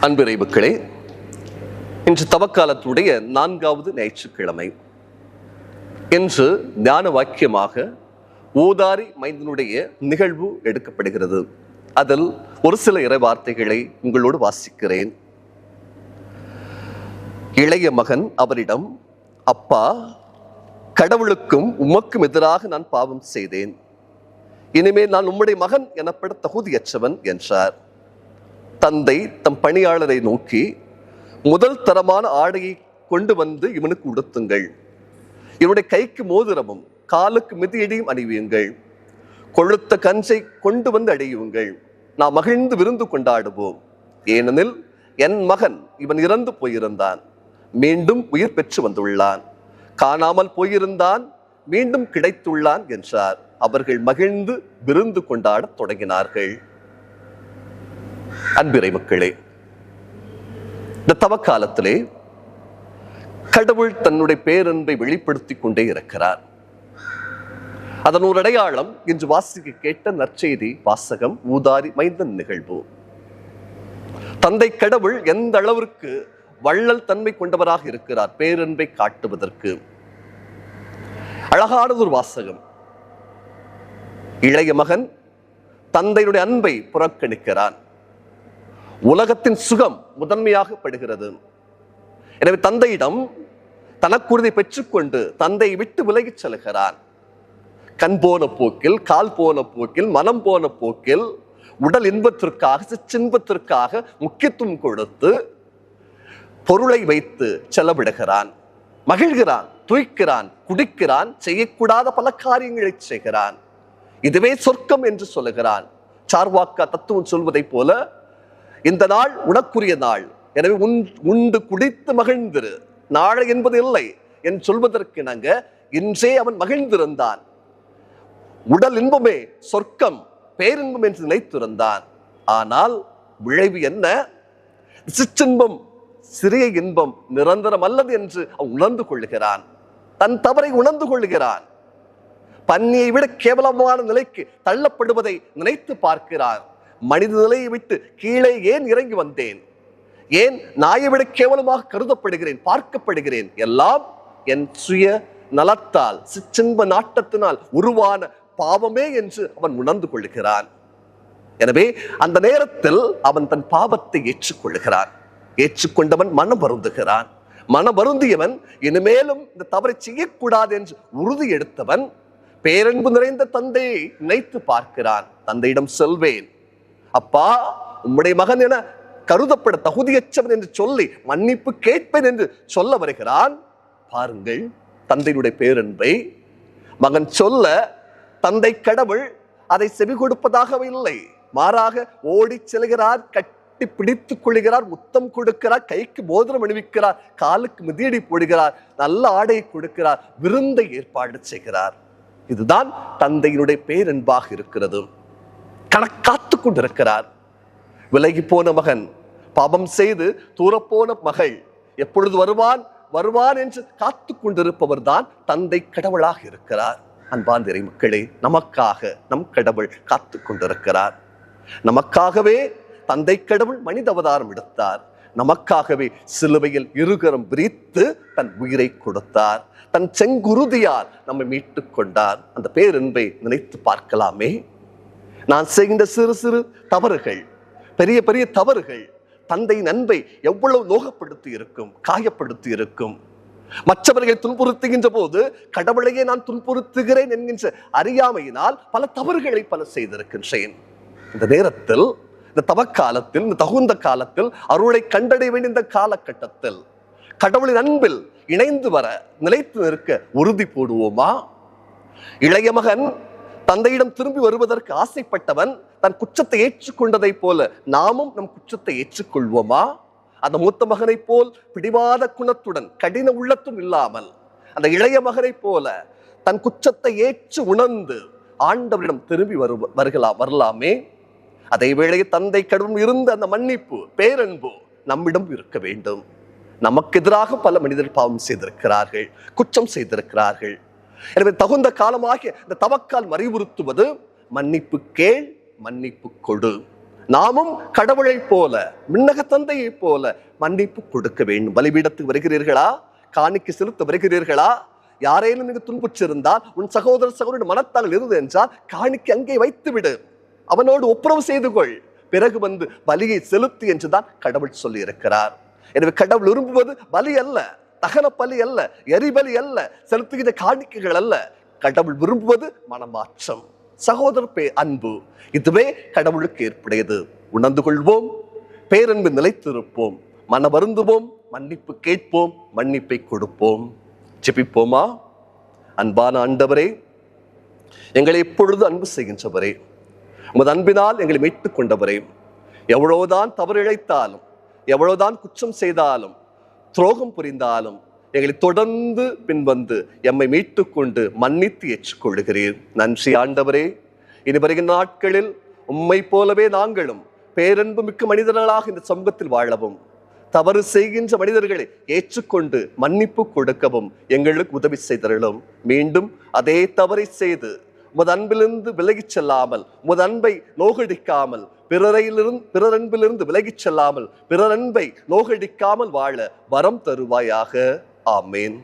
அன்பிறை மக்களே, இன்று தவக்காலத்துடைய 4வது ஞாயிற்றுக்கிழமை. இன்று ஞான வாக்கியமாக ஊதாரி மைந்தனுடைய நிகழ்வு எடுக்கப்படுகிறது. அதில் ஒரு சில இறை வார்த்தைகளை உங்களோடு வாசிக்கிறேன். இளைய மகன் அவரிடம், அப்பா, கடவுளுக்கும் உமக்கும் எதிராக நான் பாவம் செய்தேன். இனிமேல் நான் உம்முடைய மகன் எனப்பட தகுதியற்றவன் என்றார். தந்தை தம் பணியாளரை நோக்கி, முதல் தரமான ஆடையை கொண்டு வந்து இவனுக்கு உடுத்துங்கள். இவனுடைய கைக்கு மோதிரமும் காலுக்கு மிதியடியும் அணிவியுங்கள். கொழுத்த கஞ்சை கொண்டு வந்து அடையுங்கள். நாம் மகிழ்ந்து விருந்து கொண்டாடுவோம். ஏனெனில் என் மகன் இவன் இறந்து போயிருந்தான், மீண்டும் உயிர் பெற்று வந்துள்ளான். காணாமல் போயிருந்தான், மீண்டும் கிடைத்துள்ளான் என்றார். அவர்கள் மகிழ்ந்து விருந்து கொண்டாடத் தொடங்கினார்கள். அன்பிறை மக்களே, இந்த தவக்காலத்திலே கடவுள் தன்னுடைய பேரன்பை வெளிப்படுத்திக் கொண்டே இருக்கிறார். அதன் ஒரு அடையாளம் இன்று வாசிக்க கேட்ட நற்செய்தி வாசகம், ஊதாரி மைந்தன் நிகழ்வு. தந்தை கடவுள் எந்த அளவிற்கு வள்ளல் தன்மை கொண்டவராக இருக்கிறார் பேரன்பை காட்டுவதற்கு. அழகானது ஒரு வாசகம். இளைய மகன் தந்தையுடைய அன்பை புறக்கணிக்கிறான். உலகத்தின் சுகம் முதன்மையாக படுகிறது. எனவே தந்தையிடம் தனக்குறுதி பெற்றுக்கொண்டு தந்தையை விட்டு விலகிச் செல்கிறான். கண் போன போக்கில், கால் போன போக்கில், மனம் போன போக்கில் உடல் இன்பத்திற்காக, சிற்றின்பத்திற்காக முக்கியத்துவம் கொடுத்து பொருளை வைத்து செலவிடுகிறான். மகிழ்கிறான், துய்க்கிறான், குடிக்கிறான், செய்யக்கூடாத பல காரியங்களை செய்கிறான். இதுவே சொர்க்கம் என்று சொல்லுகிறான். சார்வாக்கா தத்துவம் சொல்வதை போல, இந்த நாள் உனக்குரிய நாள், எனவே உண்டு குடித்து மகிழ்ந்திரு, நாளை என்பது இல்லை என்று சொல்வதற்கு நாங்க இன்றே அவன் மகிழ்ந்திருந்தான். உடல் இன்பமே சொர்க்கம், பேரின்பம் என்று நினைத்திருந்தான். ஆனால் விளைவு என்ன? சிற்றின்பம், சிறிய இன்பம் நிரந்தரம் அல்லது என்று அவன் உணர்ந்து கொள்ளுகிறான். தன் தவறை உணர்ந்து கொள்ளுகிறான். பன்னியை விட கேவலமான நிலைக்கு தள்ளப்படுவதை நினைத்து பார்க்கிறான். மனித நிலையை விட்டு கீழே ஏன் இறங்கி வந்தேன்? ஏன் நாயை விட கேவலமாக கருதப்படுகிறேன், பார்க்கப்படுகிறேன்? எல்லாம் என் சுய நலத்தால், சிற்றின்ப நாட்டத்தினால் உருவான பாவமே என்று அவன் உணர்ந்து கொள்ளுகிறான். எனவே அந்த நேரத்தில் அவன் தன் பாவத்தை ஏற்றுக்கொள்ளுகிறான். ஏற்றுக்கொண்டவன் மனம் வருந்துகிறான். மனம் வருந்தியவன் இனிமேலும் இந்த தவறை செய்யக்கூடாது என்று உறுதி எடுத்தவன் பேரன்பு நிறைந்த தந்தையை நினைத்து பார்க்கிறான். தந்தையிடம் செல்வேன், அப்பா, உம்முடைய மகன் என கருதப்பட தகுதியற்றவன் என்று சொல்லி மன்னிப்பு கேட்பேன் என்று சொல்ல வருகிறான். பாருங்கள் தந்தையுடைய பேரன்பை. மகன் சொல்ல தந்தை கடவுள் அதை செவி கொடுப்பதாகவே இல்லை. மாறாக ஓடி செல்கிறார், கட்டி பிடித்துக் கொள்கிறார், முத்தம் கொடுக்கிறார், கைக்கு மோதிரம் அணிவிக்கிறார், காலுக்கு மிதியடி போடுகிறார், நல்ல ஆடையை கொடுக்கிறார், விருந்தை ஏற்பாடு செய்கிறார். இதுதான் தந்தையினுடைய பேரன்பாக இருக்கிறது. கணக்காத்து கொண்டிருக்கிறார். விலகி போன மகன், பாவம் செய்து தூரப்போன மகள் எப்பொழுது வருவான் வருவான் என்று காத்து கொண்டிருப்பவர் தான் தந்தை கடவுளாக இருக்கிறார். அன்பார்ந்த இறை மக்களே, நமக்காக நம் கடவுள் காத்து கொண்டிருக்கிறார். நமக்காகவே தந்தை கடவுள் மனித அவதாரம் எடுத்தார். நமக்காகவே சிலுவையில் இருகரம் விரித்து தன் உயிரை கொடுத்தார். தன் செங்குருதியால் நம்மை மீட்டுக் கொண்டார். அந்த பேரன்பை நினைத்து பார்க்கலாமே. நான் செய்கின்ற சிறு சிறு தவறுகள், பெரிய பெரிய தவறுகள் தந்தையின் அன்பை எவ்வளவு நோகப்படுத்தி இருக்கும், காயப்படுத்தி இருக்கும். மற்றவர்களை துன்புறுத்துகின்ற போது கடவுளையே நான் துன்புறுத்துகிறேன் என்கின்ற அறியாமையினால் பல தவறுகளை செய்திருக்கின்றேன். இந்த நேரத்தில், இந்த தவக்காலத்தில், இந்த தகுந்த காலத்தில், அருளை கண்டடைய வேண்டிய இந்த காலகட்டத்தில் கடவுளின் அன்பில் இணைந்து வர, நிலைத்து நிற்க உறுதி போடுவோமா? இளைய மகன் தந்தையிடம் திரும்பி வருவதற்கு ஆசைப்பட்டவன் தன் குற்றத்தை ஏற்றுக்கொண்டதை போல நாமும் நம் குற்றத்தை ஏற்றுக்கொள்வோமா? அந்த மூத்த மகனை போல் பிடிவாத குணத்துடன், கடின உள்ளத்தும் இல்லாமல், அந்த இளைய மகனை போல தன் குற்றத்தை ஏற்று உணர்ந்து ஆண்டவரிடம் திரும்பி வரலாமே. அதே வேளையில் தந்தை கடவுள் இருந்த அந்த மன்னிப்பு, பேரன்பு நம்மிடம் இருக்க வேண்டும். நமக்கு எதிராக பல மனிதர் பாவம் செய்திருக்கிறார்கள், குற்றம் செய்திருக்கிறார்கள். எனவே தகுந்த காலமாக இந்த தவக்கால் அறிவுறுத்துவது, மன்னிப்பு கேள், மன்னிப்பு கொடு. நாமும் கடவுளை போல, விண்ணக தந்தையை போல மன்னிப்பு கொடுக்க வேண்டும். பலிபீடத்துக்கு வருகிறீர்களா? காணிக்கை செலுத்த வருகிறீர்களா? யாரேனும் நீங்க துன்புற்றிருந்தால், உன் சகோதர சகோதரன் மனத்தால் இருந்து என்றால் காணிக்கை அங்கே வைத்து விடு, அவனோடு ஒப்புரவு செய்து கொள், பிறகு வந்து பலியை செலுத்து என்றுதான் கடவுள் சொல்லி இருக்கிறார். எனவே கடவுள் விரும்புவது பலி அல்ல, தகன பலி அல்ல, எரிபலி அல்ல, செலுத்துகிற காணிக்கைகள் அல்ல. கடவுள் விரும்புவது மனமாற்றம், சகோதர அன்பு. இதுவே கடவுளுக்கு ஏற்புடையது. உணர்ந்து கொள்வோம், பேரன்பு நிலைத்திருப்போம், மன வருந்துவோம், மன்னிப்பு கேட்போம், மன்னிப்பை கொடுப்போம். ஜெபிப்போமா? அன்பான ஆண்டவரே, எங்களை எப்பொழுது அன்பு செய்கின்றவரே, உமது அன்பினால் எங்களை மீட்டுக் கொண்டவரே, எவ்வளவுதான் தவறு இழைத்தாலும், எவ்வளவுதான் குற்றம் செய்தாலும், துரோகம் புரிந்தாலும் எங்களை தொடர்ந்து பின்வந்து எம்மை மீட்டுக் கொண்டு மன்னித்து ஏற்றுக்கொள்கிறீர். நன்றி ஆண்டவரே. இனி வருகின்ற நாட்களில் உம்மை போலவே நாங்களும் பேரன்பு மிக்க மனிதர்களாக இந்த சமூகத்தில் வாழவும், தவறு செய்கின்ற மனிதர்களை ஏற்றுக்கொண்டு மன்னிப்பு கொடுக்கவும் எங்களுக்கு உதவி செய்தருளும். மீண்டும் அதே தவறை செய்து உமது அன்பிலிருந்து விலகிச் செல்லாமல், உமது அன்பை நோகடிக்காமல், பிறர் அன்பிலிருந்து விலகிச் செல்லாமல், பிறர் அன்பை நோகடிக்காமல் வாழ வரம் தருவாயாக. ஆமேன்.